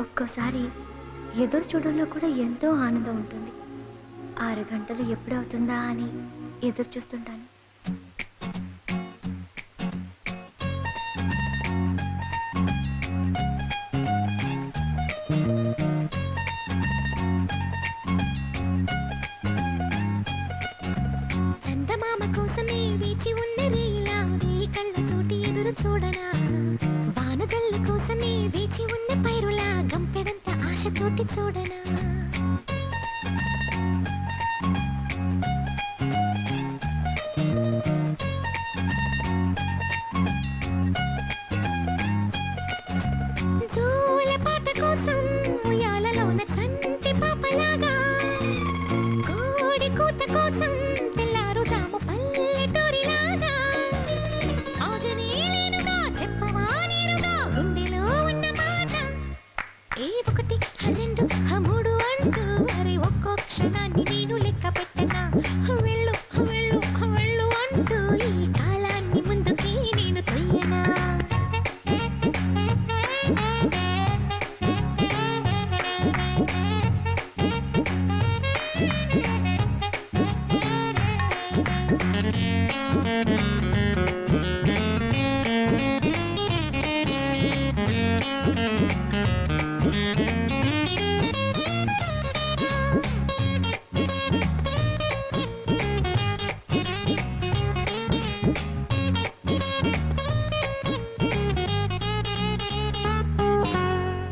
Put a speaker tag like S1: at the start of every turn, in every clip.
S1: ఒక్కోసారి ఎదురు చూడడంలో కూడా ఎంతో ఆనందం ఉంటుంది. 6 గంటలు ఎప్పుడవుతుందా అని ఎదురు చూస్తుంటాను.
S2: చందమామ కోసమే వేచి ఉన్న రీలా వేయి కళ్ళతోటి ఎదురు చూడనా, వానజల్లు కోసమే వేచి ఉన్న పైరులా గంపెడంత ఆశతోటి చూడనా. జోల పాట కోసం ఉయ్యాలలోన చంటి పాపలాగా, కోడి కూత కోసం తెల్లారు జాము పల్లెటూరిలాగా, ఆగనే లేనుగా చెప్పవా నేరుగా గుండెలో ఉన్న మాట. ఏ 1 2 3 అంటూ అరే ఒక్కో క్షణాన్ని నేను లెక్క పెట్టనా. వెళ్ళు వెళ్ళు వెళ్ళు అంటూ ఈ కాలాన్ని ముందుకి నేను తొయ్యనా.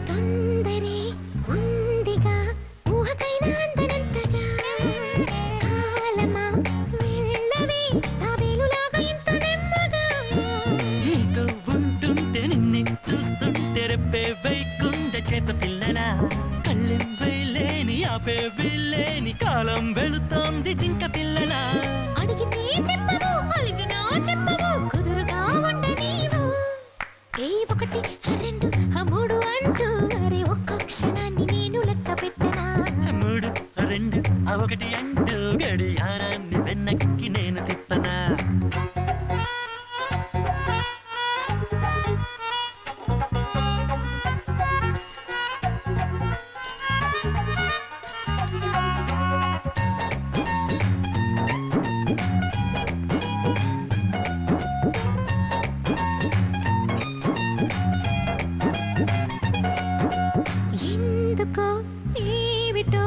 S2: తొందరే ఉందిగా ఊహకైనా అందనంతగా, కాలమా వెళ్ళవే తాబేలులాగా ఇంత నెమ్మగా.
S3: నీతో ఉంటుంటే నిన్నే చూస్తుంటే రెప్పే వైకుండ చేప పిల్లలా, కళ్ళెం వేలేని ఆపే వీలేని కాలం వెళుతోంది జింక పిల్లలా.
S2: అడిగితే చెప్పవు అలిగినా చెప్పవు కుదురుగా ఉండ నీవు. ఏ 1 2 3 అంటూ అరే ఒక్కో క్షణాన్ని నేను లెక్క పెట్టనా.
S3: 3 2 1 అంటూ గడియారాన్ని వెనక్కి నేను తిప్పనా.
S2: ఎందుకో ఏమిటో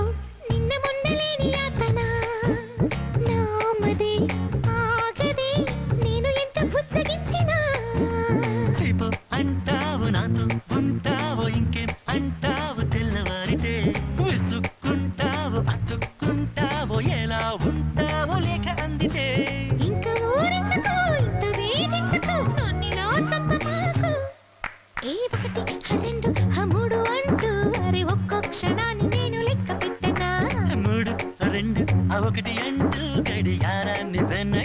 S2: నిన్న మొన్నలేని యాతన, నామదే ఆగదే నేను ఎంత బుజ్జగించినా.
S3: చేపో అంటావు నాతో ఉంటావు ఇంకేం అంటావు తెల్లవారితే, విసుక్కుంటావు అతుక్కుంటావు ఎలా ఉంటావో లేక అందితే.
S2: ఇంక ఊరించుకో ఇంత వేధించుకో నన్నిలా చంపమాకు. ఏ 1 2 3 అంటూ అరే ఒక్కో క్షణాన్ని నేను లెక్క పెట్టనా.
S3: 3 2 1 అంటూ గడియారాన్ని వెనక్కి